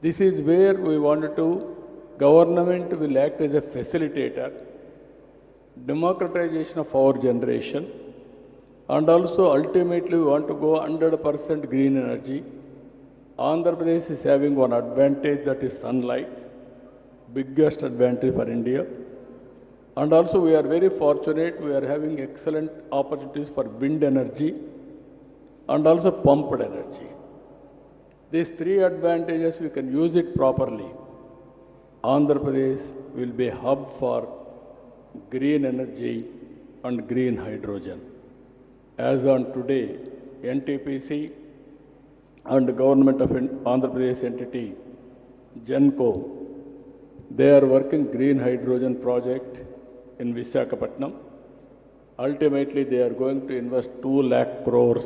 This is where we wanted to, government will act as a facilitator, democratization of our generation, and also ultimately we want to go 100% green energy. Andhra Pradesh is having one advantage, that is sunlight, biggest advantage for India. And also we are very fortunate, we are having excellent opportunities for wind energy and also pumped energy. These three advantages, we can use it properly. Andhra Pradesh will be a hub for green energy and green hydrogen. As on today, NTPC and the government of Andhra Pradesh entity, Genco, they are working green hydrogen project in Vishaka. Ultimately, they are going to invest 2 lakh crores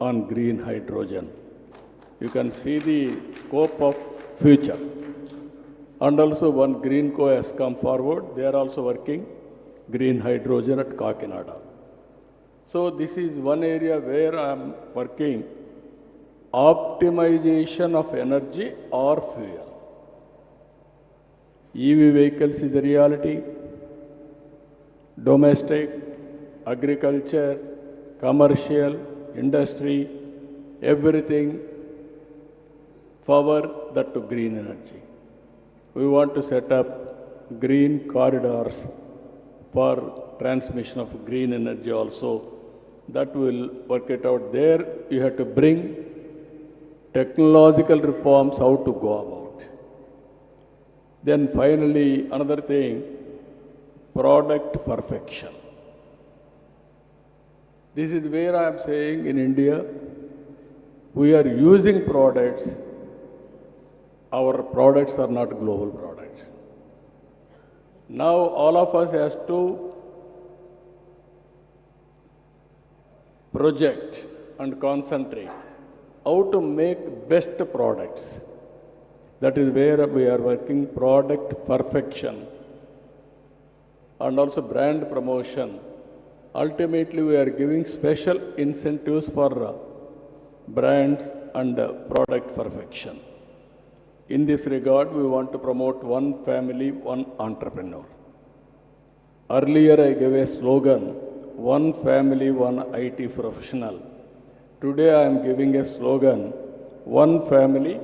on green hydrogen. You can see the scope of future. And also one Greenco has come forward. They are also working green hydrogen at Kakinada. So this is one area where I am working optimization of energy or fuel. EV vehicles is a reality. Domestic, agriculture, commercial, industry, everything forward that to green energy. We want to set up green corridors for transmission of green energy also. That will work it out. There you have to bring technological reforms, how to go about. Then finally, another thing, product perfection. This is where I am saying in India, we are using products, our products are not global products. Now all of us has to project and concentrate how to make best products. That is where we are working product perfection and also brand promotion. Ultimately, we are giving special incentives for brands and product perfection. In this regard, we want to promote one family, one entrepreneur. Earlier, I gave a slogan, one family, one IT professional. Today, I am giving a slogan, one family,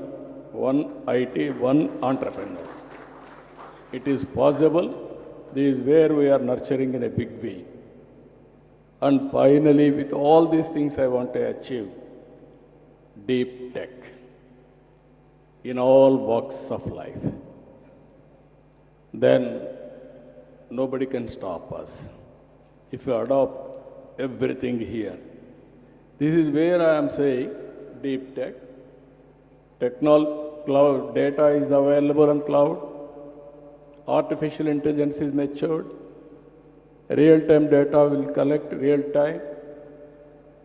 one IT, one entrepreneur. It is possible. This is where we are nurturing in a big way. And finally, with all these things I want to achieve, deep tech in all walks of life. Then nobody can stop us if we adopt everything here. This is where I am saying deep tech, cloud data is available on cloud, artificial intelligence is matured, real-time data will collect real-time,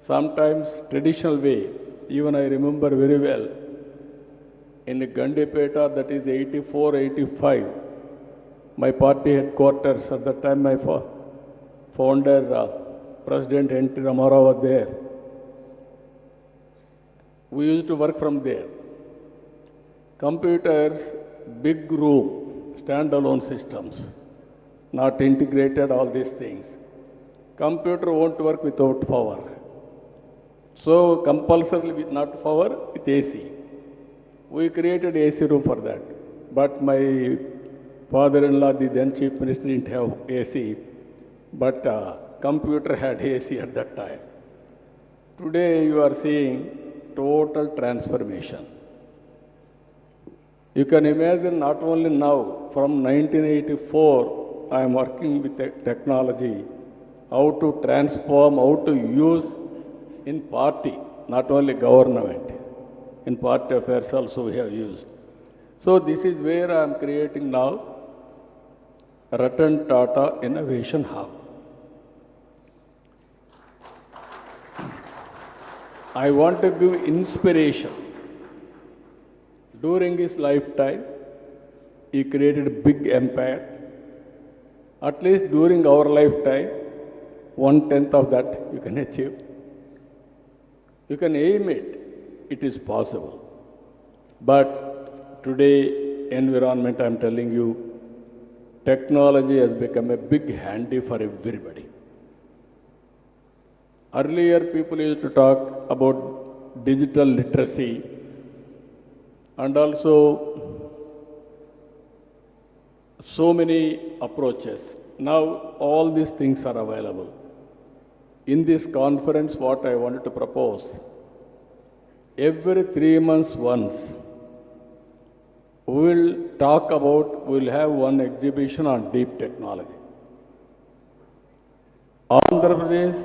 sometimes traditional way. Even I remember very well, in Gandipeta, that is 84, 85, my party headquarters, at that time my founder, President N.T. Ramarao was there. We used to work from there. Computers, big room, standalone systems, not integrated, all these things. Computer won't work without power. So compulsorily with not power, with AC. We created AC room for that. But my father-in-law, the then Chief Minister, didn't have AC. But computer had AC at that time. Today you are seeing total transformation. You can imagine not only now, from 1984, I am working with technology, how to transform, how to use in party, not only government, in party affairs also we have used. So this is where I am creating now Ratan Tata Innovation Hub. I want to give inspiration. During his lifetime, he created a big empire. At least during our lifetime, 1/10 of that you can achieve. You can aim it, it is possible. But today environment, I'm telling you, technology has become a big handy for everybody. Earlier, people used to talk about digital literacy and also so many approaches. Now, all these things are available. In this conference, what I wanted to propose, every 3 months once, we will have one exhibition on deep technology. Andhra Pradesh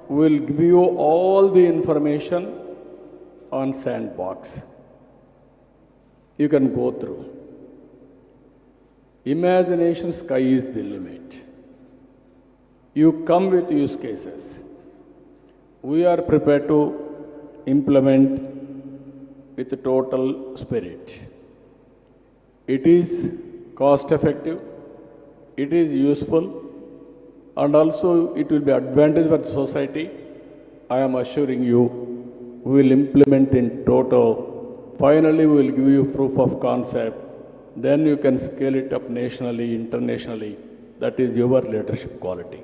will give you all the information on sandbox. You can go through. Imagination sky is the limit. You come with use cases. We are prepared to implement with total spirit. It is cost effective, it is useful, and also it will be advantage for the society. I am assuring you, we will implement in total. Finally, we will give you proof of concept. Then you can scale it up nationally, internationally. That is your leadership quality.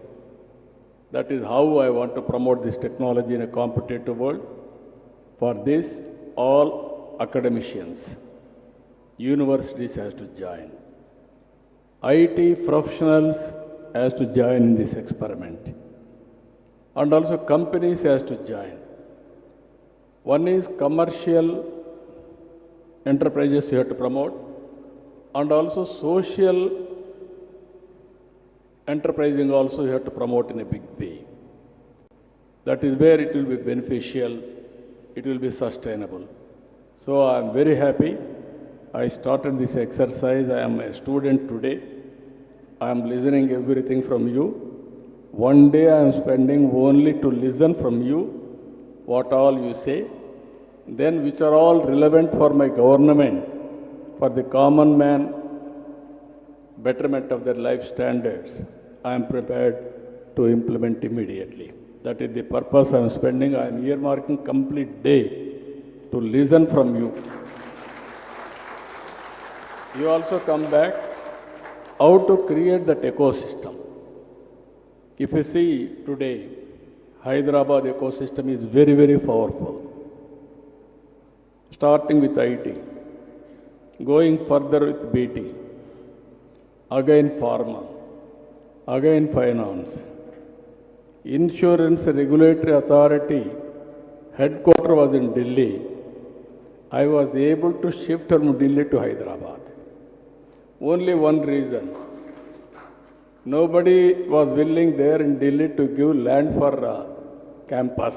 That is how I want to promote this technology in a competitive world. For this, all academicians, universities has to join. IT professionals has to join in this experiment. And also companies has to join. One is commercial enterprises you have to promote, and also social enterprising also you have to promote in a big way. That is where it will be beneficial, it will be sustainable. So I am very happy. I started this exercise. I am a student today. I am listening everything from you. One day I am spending only to listen from you, what all you say, then which are all relevant for my government, for the common man, betterment of their life standards. I am prepared to implement immediately. That is the purpose I am spending. I am earmarking complete day to listen from you. You also come back how to create that ecosystem. If you see today, Hyderabad ecosystem is very, very powerful. Starting with IT, going further with BT, again pharma, again finance, insurance regulatory authority, headquarter was in Delhi. I was able to shift from Delhi to Hyderabad. Only one reason. Nobody was willing there in Delhi to give land for campus.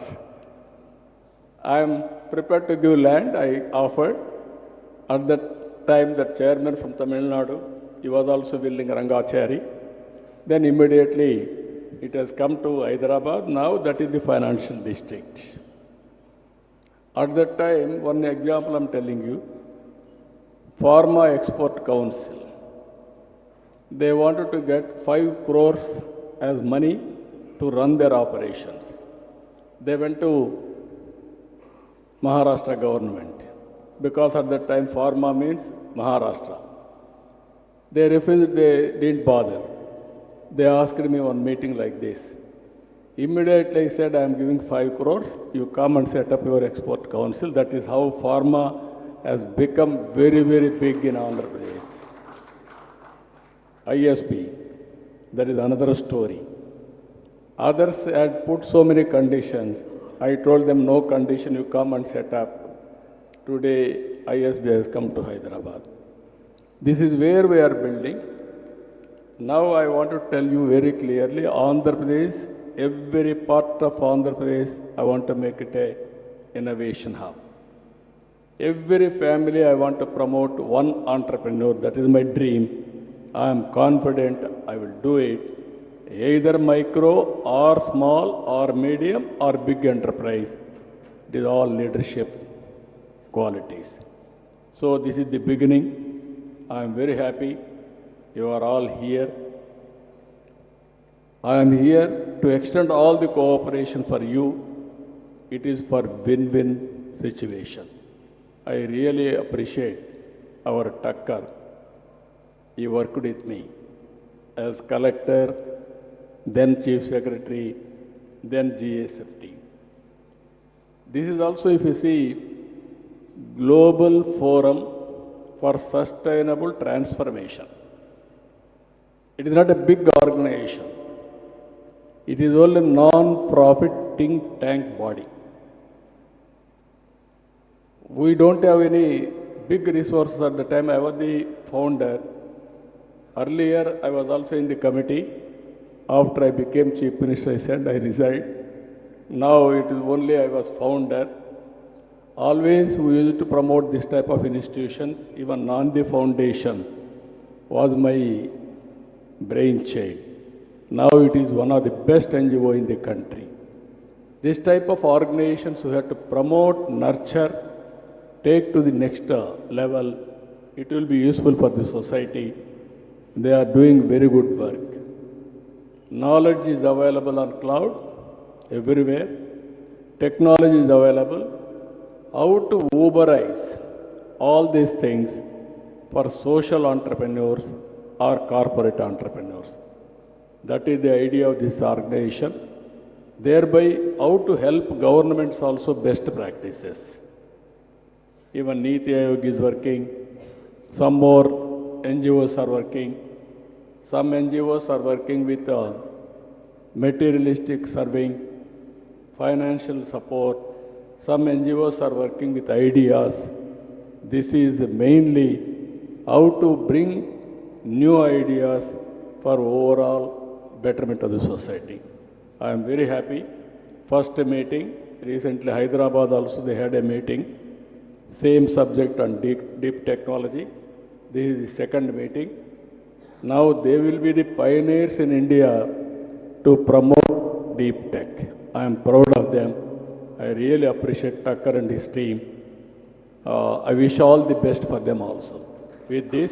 I am prepared to give land, I offered. At that time, the chairman from Tamil Nadu, he was also willing, Rangachari. Then immediately it has come to Hyderabad. Now that is the financial district. At that time, one example I am telling you, Pharma Export Council. They wanted to get 5 crores as money to run their operations. They went to Maharashtra government because at that time pharma means Maharashtra. They refused, they didn't bother. They asked me on meeting like this. Immediately I said, I am giving 5 crores, you come and set up your export council. That is how pharma has become very, very big in Andhra Pradesh. ISP, that is another story. Others had put so many conditions. I told them, no condition, you come and set up. Today, ISB has come to Hyderabad. This is where we are building. Now I want to tell you very clearly, Andhra Pradesh, every part of Andhra Pradesh, I want to make it an innovation hub. Every family, I want to promote one entrepreneur. That is my dream. I am confident I will do it. Either micro or small or medium or big enterprise. It is all leadership qualities. So this is the beginning. I am very happy you are all here. I am here to extend all the cooperation for you. It is for win-win situation. I really appreciate our Tucker, he worked with me as collector, then chief secretary, then GSFT. This is also, if you see, Global Forum for Sustainable Transformation. It is not a big organization. It is only a non-profit think tank body. We don't have any big resources at the time. I was the founder. Earlier, I was also in the committee. After I became Chief Minister, I said I resigned. Now it is only I was founder. Always we used to promote this type of institutions. Even Nandi Foundation was my brainchild. Now it is one of the best NGO in the country. This type of organizations we have to promote, nurture, take to the next level. It will be useful for the society. They are doing very good work. Knowledge is available on cloud everywhere. Technology is available. How to Uberize all these things for social entrepreneurs or corporate entrepreneurs. That is the idea of this organization. Thereby, how to help governments also best practices. Even Niti Aayog is working. Some more NGOs are working. Some NGOs are working with materialistic serving, financial support. Some NGOs are working with ideas. This is mainly how to bring new ideas for overall betterment of the society. I am very happy. First meeting, recently Hyderabad also they had a meeting. Same subject on deep technology. This is the second meeting. Now they will be the pioneers in India to promote deep tech. I am proud of them. I really appreciate Tucker and his team. I wish all the best for them also. With this,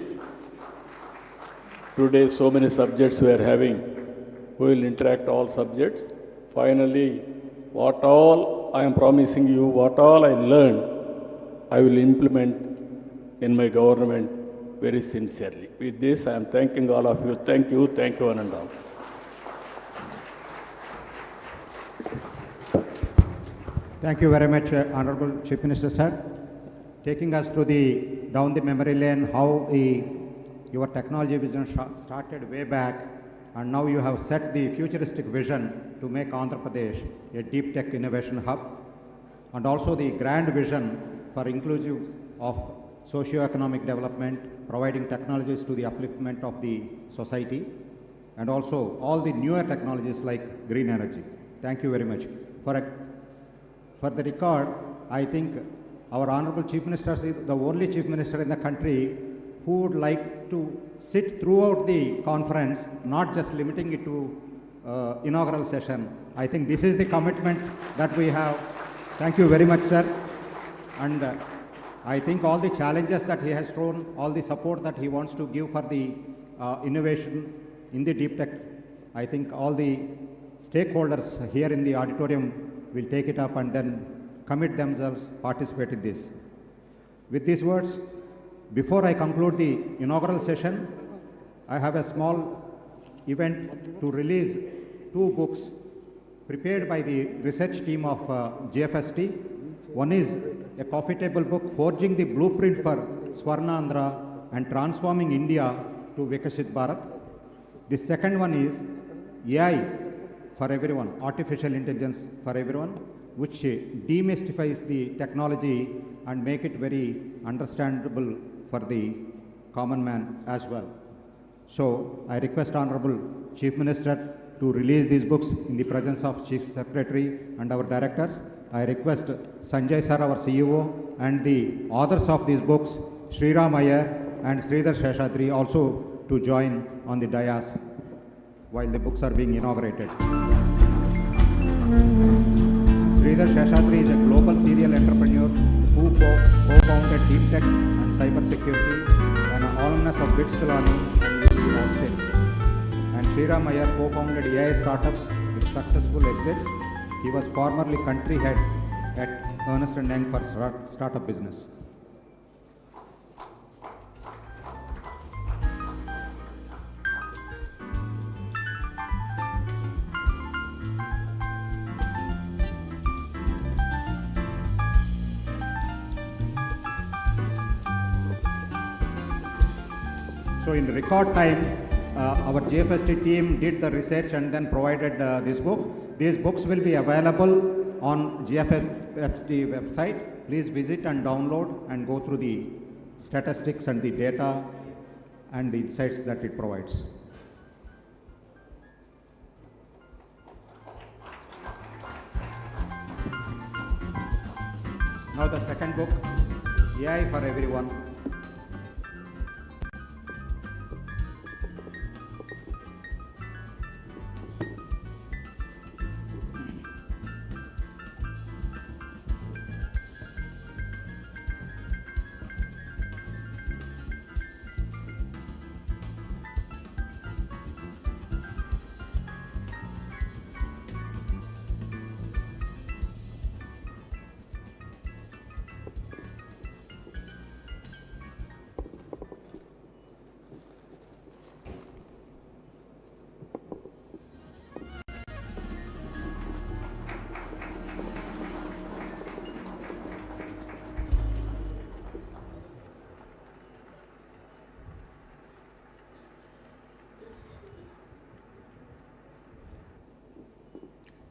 today so many subjects we are having. We will interact all subjects. Finally, what all I am promising you, what all I learned, I will implement in my government very sincerely. With this, I am thanking all of you. Thank you one and all. Thank you very much, Honorable Chief Minister, sir. Taking us to down the memory lane, how your technology vision started way back, and now you have set the futuristic vision to make Andhra Pradesh a deep tech innovation hub, and also the grand vision for inclusive of socio-economic development, providing technologies to the upliftment of the society, and also all the newer technologies like green energy. Thank you very much. For the record, I think our Honorable Chief Minister is the only Chief Minister in the country who would like to sit throughout the conference, not just limiting it to inaugural session. I think this is the commitment that we have. Thank you very much, sir. And I think all the challenges that he has thrown, all the support that he wants to give for the innovation in the deep tech, I think all the stakeholders here in the auditorium will take it up and then commit themselves, participate in this. With these words, before I conclude the inaugural session, I have a small event to release 2 books prepared by the research team of GFST. One is a coffee table book, Forging the Blueprint for Swarnandhra and Transforming India to Vikashit Bharat. The second one is AI for everyone, artificial intelligence for everyone, which demystifies the technology and make it very understandable for the common man as well. So I request Honorable Chief Minister to release these books in the presence of Chief Secretary and our directors. I request Sanjay sir, our CEO, and the authors of these books, Sriram Iyer and Sridhar Sheshadri, also to join on the dais while the books are being inaugurated. Sridhar Sheshadri is a global serial entrepreneur who co-founded DeepTech and Cybersecurity, an alumnus of BITS Pilani and UC Austin. And Sriram Iyer co-founded AI startups with successful exits. He was formerly country head at Ernst & Young for startup business. So in record time, our GFST team did the research and then provided this book. These books will be available on GFST website. Please visit and download and go through the statistics and the data and the insights that it provides. Now the second book, AI for Everyone.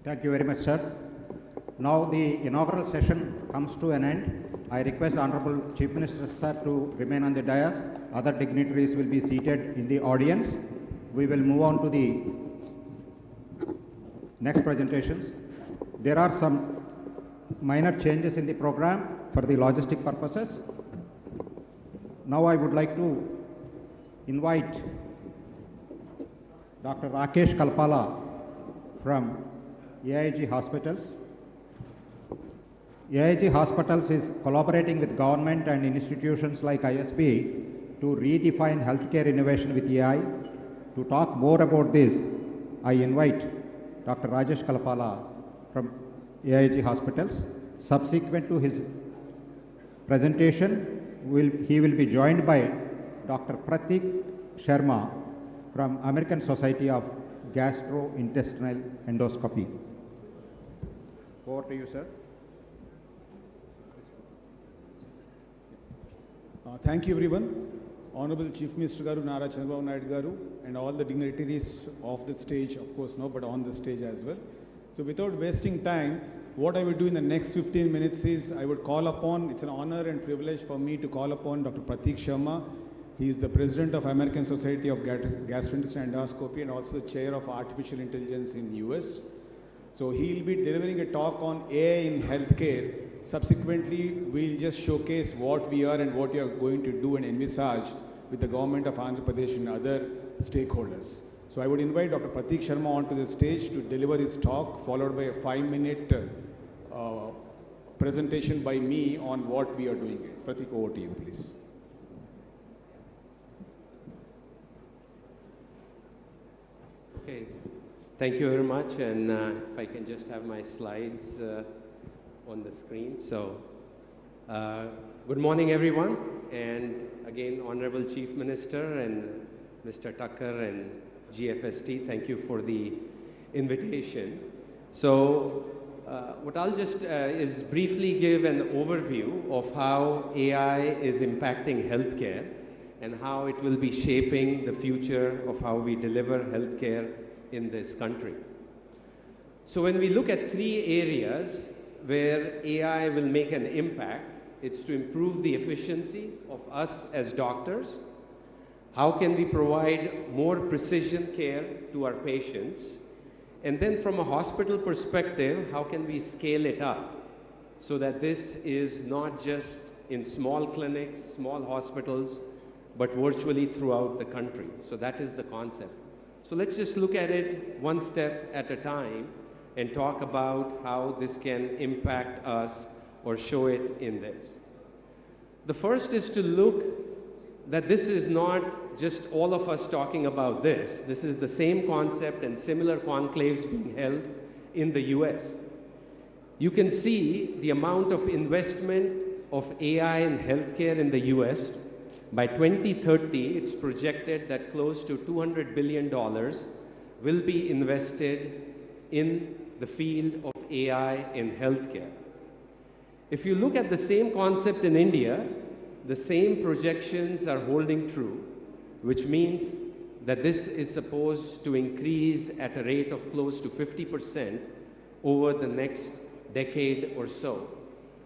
Thank you very much, sir. Now the inaugural session comes to an end. I request Honorable Chief Minister, sir, to remain on the dais. Other dignitaries will be seated in the audience. We will move on to the next presentations. There are some minor changes in the program for the logistic purposes. Now I would like to invite Dr. Rakesh Kalpala from AIG Hospitals. AIG Hospitals is collaborating with government and institutions like ISB to redefine healthcare innovation with AI. To talk more about this, I invite Dr. Rajesh Kalpala from AIG Hospitals. Subsequent to his presentation, he will be joined by Dr. Pratik Sharma from American Society of Gastrointestinal Endoscopy. Over to you, sir. Thank you, everyone. Honorable Chief Minister Garu, Nara Chandrababu Naidu Garu, and all the dignitaries of the stage, of course, no, but on the stage as well. So without wasting time, what I will do in the next 15 minutes is I would call upon, it's an honor and privilege for me to call upon Dr. Pratik Sharma. He is the President of American Society of Gastrointestinal Endoscopy and also Chair of Artificial Intelligence in US. So he will be delivering a talk on AI in healthcare. Subsequently, we'll just showcase what we are and what we are going to do and envisage with the government of Andhra Pradesh and other stakeholders. So I would invite Dr. Pratik Sharma onto the stage to deliver his talk, followed by a 5-minute presentation by me on what we are doing. Pratik, over to you, please. Okay, thank you very much, and if I can just have my slides on the screen. So, good morning, everyone, and again, Honorable Chief Minister and Mr. Tucker and GFST, thank you for the invitation. So, what I'll just is briefly give an overview of how AI is impacting healthcare and how it will be shaping the future of how we deliver healthcare in this country. So when we look at 3 areas where AI will make an impact, it's to improve the efficiency of us as doctors. How can we provide more precision care to our patients? And then from a hospital perspective, how can we scale it up so that this is not just in small clinics, small hospitals, but virtually throughout the country. So that is the concept. So let's just look at it one step at a time and talk about how this can impact us or show it in this. The first is to look that this is not just all of us talking about this. This is the same concept and similar conclaves being held in the US. You can see the amount of investment of AI in healthcare in the US. By 2030, it's projected that close to $200 billion will be invested in the field of AI in healthcare. If you look at the same concept in India, the same projections are holding true. which means that this is supposed to increase at a rate of close to 50% over the next decade or so.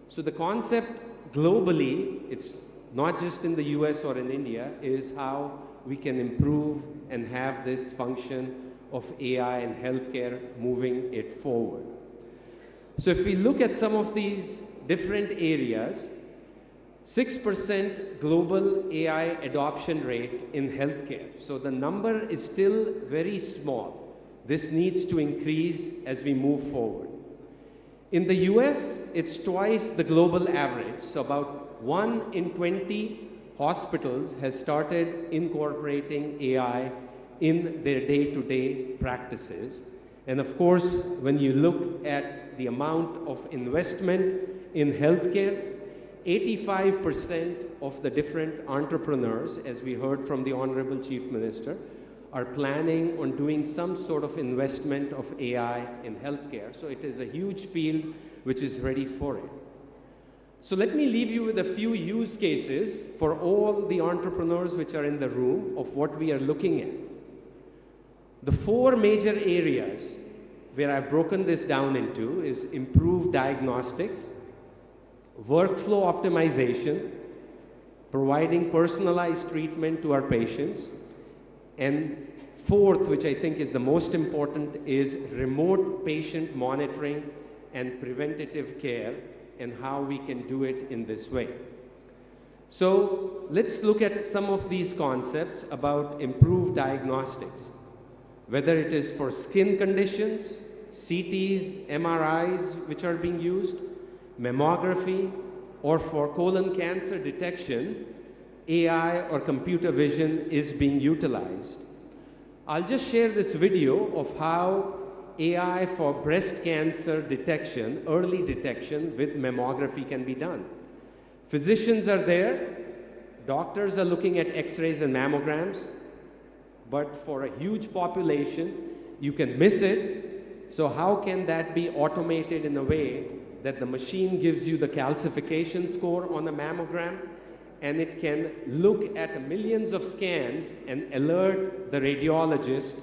So the concept globally, it's not just in the US or in India, is how we can improve and have this function of AI in healthcare moving it forward. So if we look at some of these different areas, 6% global AI adoption rate in healthcare. So the number is still very small. This needs to increase as we move forward. In the US, it's twice the global average. So about 1 in 20 hospitals has started incorporating AI in their day-to-day practices. And of course, when you look at the amount of investment in healthcare, 85% of the different entrepreneurs, as we heard from the Honorable Chief Minister, are planning on doing some sort of investment of AI in healthcare. So it is a huge field which is ready for it. So let me leave you with a few use cases for all the entrepreneurs which are in the room of what we are looking at. The 4 major areas where I've broken this down into is improved diagnostics, workflow optimization, providing personalized treatment to our patients, and 4th, which I think is the most important, is remote patient monitoring and preventative care and how we can do it in this way. So let's look at some of these concepts about improved diagnostics, whether it is for skin conditions, CTs, MRIs which are being used, mammography, or for colon cancer detection, AI or computer vision is being utilized. I'll just share this video of how AI for breast cancer detection, early detection with mammography can be done. Physicians are there, doctors are looking at x-rays and mammograms, but for a huge population, you can miss it. So how can that be automated in a way that the machine gives you the calcification score on a mammogram, and it can look at millions of scans and alert the radiologist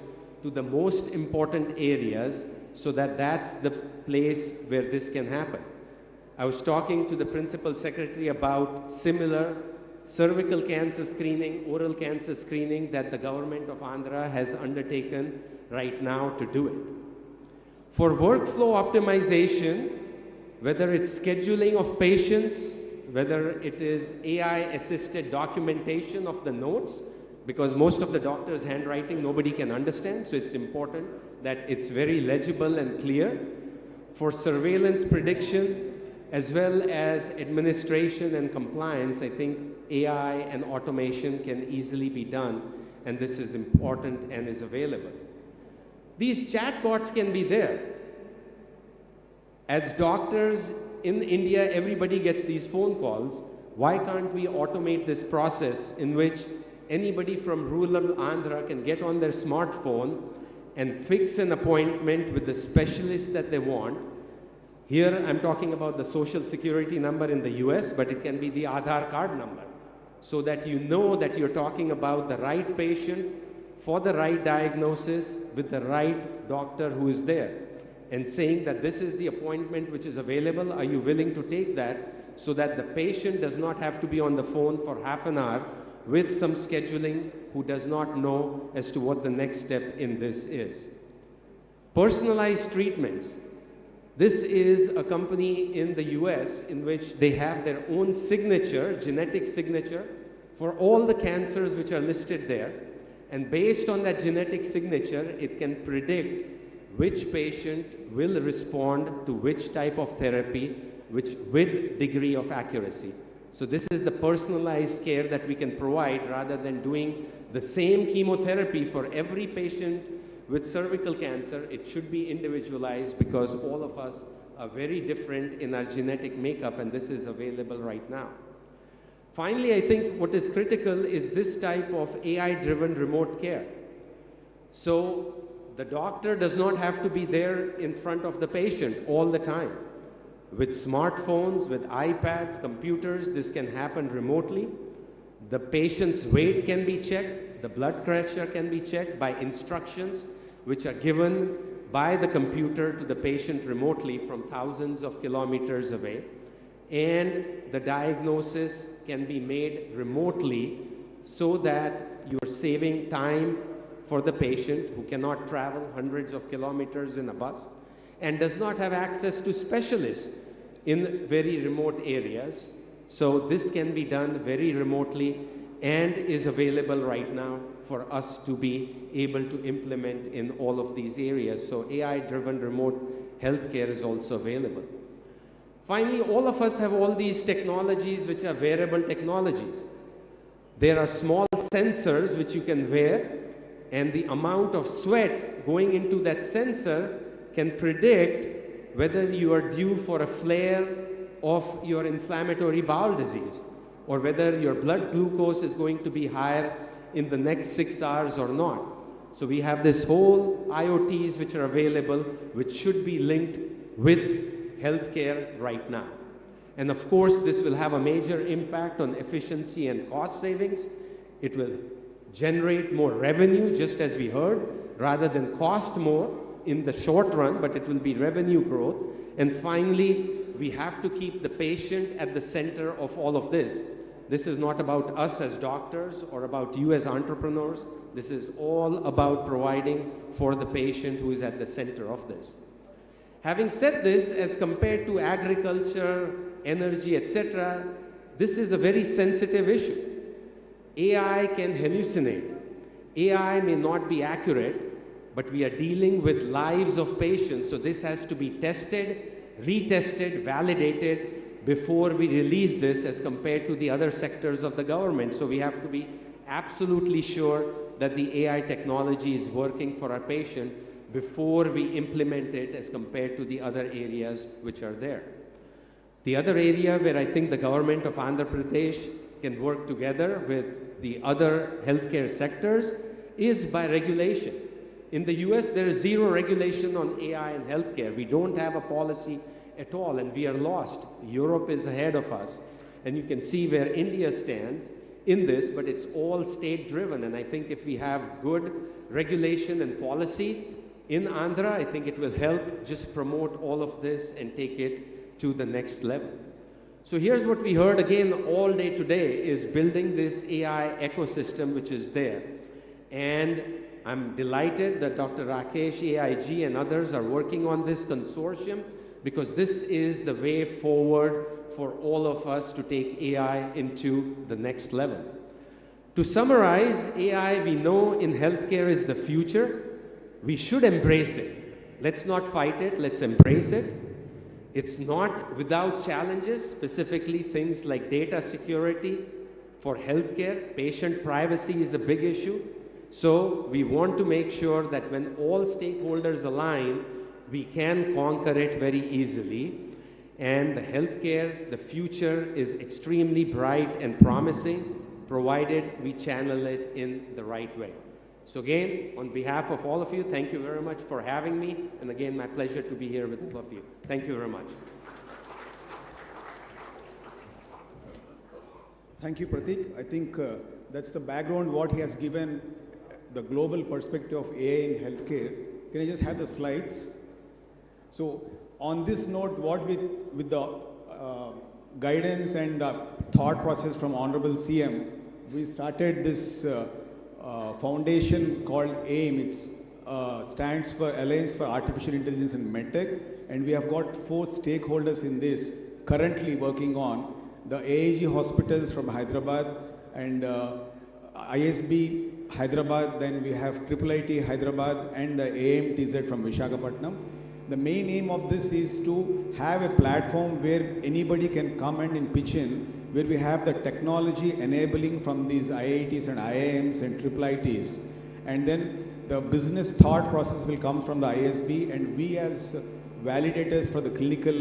to the most important areas, so that that's the place where this can happen. I was talking to the Principal Secretary about similar cervical cancer screening, oral cancer screening that the government of Andhra has undertaken right now to do it. For workflow optimization, whether it's scheduling of patients, whether it is AI-assisted documentation of the notes, because most of the doctor's handwriting nobody can understand, so it's important that it's very legible and clear. For surveillance prediction, as well as administration and compliance, I think AI and automation can easily be done, and this is important and is available. These chatbots can be there. As doctors in India, everybody gets these phone calls. Why can't we automate this process in which anybody from rural Andhra can get on their smartphone and fix an appointment with the specialist that they want? Here I'm talking about the social security number in the US, but it can be the Aadhaar card number, so that you know that you're talking about the right patient for the right diagnosis with the right doctor who is there, and saying that this is the appointment which is available, are you willing to take that, so that the patient does not have to be on the phone for half an hour with some scheduling who does not know as to what the next step in this is. Personalized treatments. This is a company in the US in which they have their own signature, genetic signature, for all the cancers which are listed there. And based on that genetic signature, it can predict which patient will respond to which type of therapy, with degree of accuracy. So this is the personalized care that we can provide, rather than doing the same chemotherapy for every patient with cervical cancer. It should be individualized, because all of us are very different in our genetic makeup, and this is available right now. Finally, I think what is critical is this type of AI-driven remote care. So the doctor does not have to be there in front of the patient all the time. With smartphones, with iPads, computers, this can happen remotely. The patient's weight can be checked the blood pressure can be checked by instructions which are given by the computer to the patient remotely from thousands of kilometers away, and the diagnosis can be made remotely so that you are saving time for the patient who cannot travel hundreds of kilometers in a bus and does not have access to specialists in very remote areas. So this can be done very remotely and is available right now for us to be able to implement in all of these areas. So AI-driven remote healthcare is also available. Finally, all of us have all these technologies which are wearable technologies. There are small sensors which you can wear, and the amount of sweat going into that sensor can predict whether you are due for a flare of your inflammatory bowel disease, or whether your blood glucose is going to be higher in the next 6 hours or not. So we have this whole IoTs which are available, which should be linked with healthcare right now. And of course, this will have a major impact on efficiency and cost savings. It will generate more revenue, just as we heard, rather than cost more in the short run, but it will be revenue growth. And finally, we have to keep the patient at the center of all of this. This is not about us as doctors or about you as entrepreneurs. This is all about providing for the patient who is at the center of this. Having said this, as compared to agriculture, energy, etc., this is a very sensitive issue. AI can hallucinate. AI may not be accurate, but we are dealing with lives of patients, so this has to be tested, retested, validated before we release this as compared to the other sectors of the government. So we have to be absolutely sure that the AI technology is working for our patient before we implement it as compared to the other areas which are there. The other area where I think the government of Andhra Pradesh can work together with the other healthcare sectors is by regulation. In the US, there is zero regulation on AI and healthcare. We don't have a policy at all, and we are lost. Europe is ahead of us. And you can see where India stands in this, but it's all state-driven. And I think if we have good regulation and policy in Andhra, I think it will help just promote all of this and take it to the next level. So here's what we heard again all day today is building this AI ecosystem which is there. And I'm delighted that Dr. Rakesh, AIG and others are working on this consortium, because this is the way forward for all of us to take AI into the next level. To summarize, AI we know in healthcare is the future. We should embrace it. Let's not fight it, let's embrace it. It's not without challenges, specifically things like data security for healthcare. Patient privacy is a big issue. So we want to make sure that when all stakeholders align, we can conquer it very easily. And the healthcare, the future is extremely bright and promising, provided we channel it in the right way. So again, on behalf of all of you, thank you very much for having me. And again, my pleasure to be here with all of you. Thank you very much. Thank you, Pratik. I think that's the background what he has given, the global perspective of AI in healthcare. Can I just have the slides? So on this note, what with the guidance and the thought process from Honorable CM, we started this foundation called AIM. It stands for Alliance for Artificial Intelligence in MedTech, and we have got 4 stakeholders in this currently working on the AIG hospitals from Hyderabad and ISB Hyderabad, then we have IIIT Hyderabad and the AMTZ from Vishaka. The main aim of this is to have a platform where anybody can come and pitch in, where we have the technology enabling from these IITs and IIMs and IIITs. And then the business thought process will come from the ISB, and we as validators for the clinical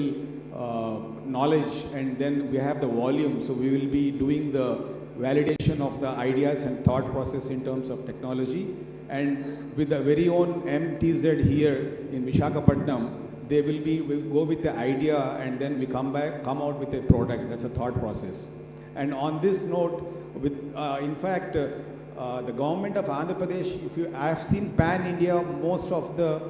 knowledge, and then we have the volume. So we will be doing the validation of the ideas and thought process in terms of technology. And with the very own MTZ here in Visakhapatnam, they will go with the idea, and then we come out with a product. That's a thought process. And on this note, with in fact, the government of Andhra Pradesh, I have seen pan-India, most of the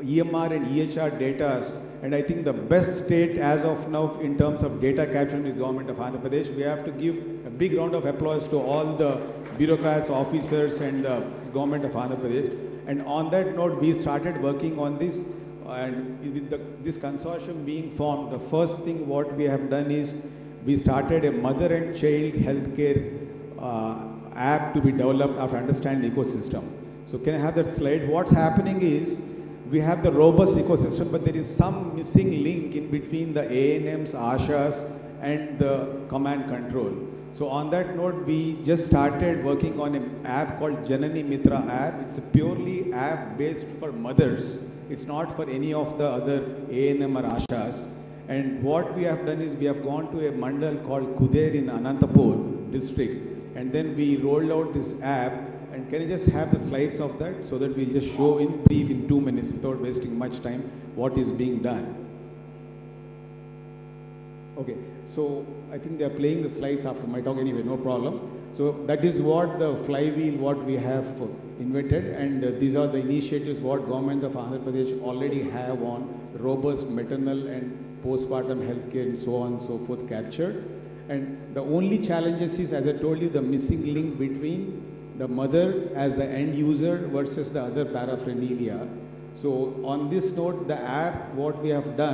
EMR and EHR data, and I think the best state as of now in terms of data capture is government of Andhra Pradesh. We have to give a big round of applause to all the bureaucrats, officers, and the government of Andhra Pradesh. And on that note, we started working on this, and with this consortium being formed, the first thing what we have done is we started a mother and child healthcare app to be developed after understanding the ecosystem. So can I have that slide? What's happening is we have the robust ecosystem, but there is some missing link in between the ANMs, ASHAs, and the command control. So on that note, we just started working on an app called Janani Mitra app. It's a purely app based for mothers. It's not for any of the other ANM or ASHAs. And what we have done is we have gone to a mandal called Kuder in Anantapur district, and then we rolled out this app. And can I just have the slides of that so that we'll just show in brief in 2 minutes without wasting much time what is being done. Okay, so I think they are playing the slides after my talk anyway, no problem. So that is what the flywheel what we have invented, and these are the initiatives what government of Andhra Pradesh already have on robust maternal and postpartum healthcare and so on and so forth captured. And the only challenges is, as I told you, the missing link between the mother as the end user versus the other paraphernalia. So on this note, the app what we have done,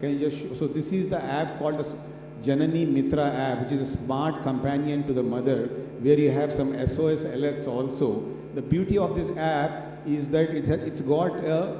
can you just show, so this is the app called the Janani Mitra app, which is a smart companion to the mother, where you have some SOS alerts also. The beauty of this app is that it's got a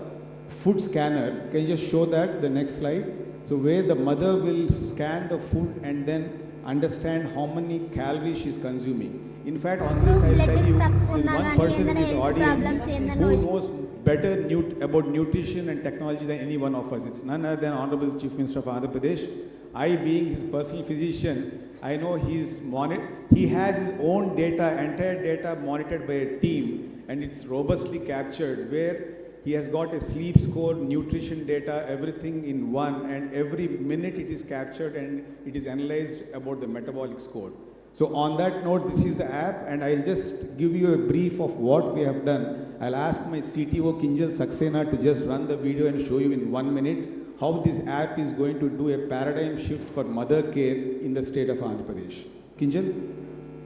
food scanner. Can you just show that, the next slide? So where the mother will scan the food and then understand how many calories she's consuming. In fact, on this I'll tell you, there's one person in this audience who knows better about nutrition and technology than any one of us. It's none other than Honorable Chief Minister of Andhra Pradesh. I, being his personal physician, I know he has his own data, entire data monitored by a team, and it's robustly captured, where he has got a sleep score, nutrition data, everything in one, and every minute it is captured and it is analyzed about the metabolic score. So on that note, this is the app, and I'll just give you a brief of what we have done. I'll ask my CTO Kinjal Saxena to just run the video and show you in 1 minute how this app is going to do a paradigm shift for mother care in the state of Andhra Pradesh. Kinjal,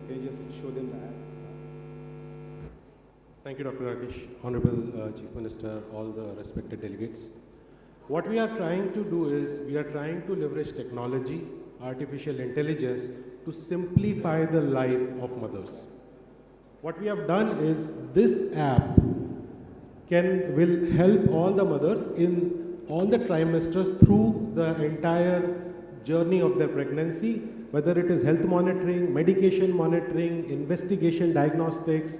can you just show them the app? Thank you, Dr. Rakesh. Honorable Chief Minister, all the respected delegates. What we are trying to do is, we are trying to leverage technology, artificial intelligence, to simplify the life of mothers. What we have done is, this app will help all the mothers in all the trimesters through the entire journey of their pregnancy, whether it is health monitoring, medication monitoring, investigation, diagnostics,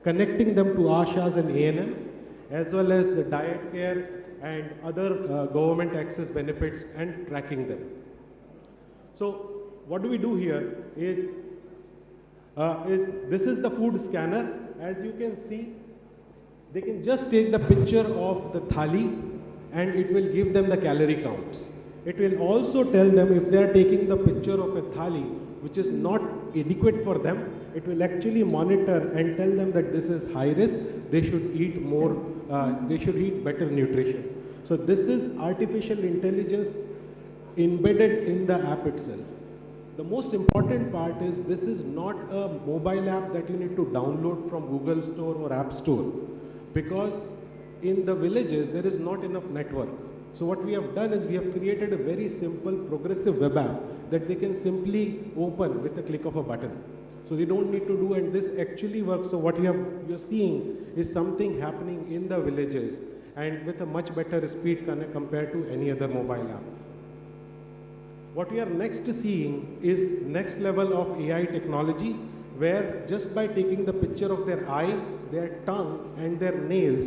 connecting them to ASHAs and ANMs, as well as the diet care and other government access benefits and tracking them. So what do we do here is this is the food scanner. As you can see, they can just take the picture of the thali and it will give them the calorie counts. It will also tell them if they are taking the picture of a thali which is not adequate for them, it will actually monitor and tell them that this is high risk, they should eat more, they should eat better nutrition. So this is artificial intelligence embedded in the app itself. The most important part is, this is not a mobile app that you need to download from Google Store or App Store, because in the villages there is not enough network. So what we have done is, we have created a very simple progressive web app that they can simply open with a click of a button. So they don't need to do, and this actually works. So what you're seeing is something happening in the villages and with a much better speed compared to any other mobile app. What we are next seeing is next level of AI technology, where just by taking the picture of their eye, their tongue and their nails,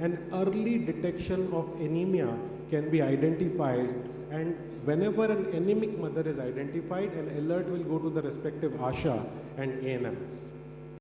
an early detection of anemia can be identified, and whenever an anemic mother is identified, an alert will go to the respective ASHA and ANMs.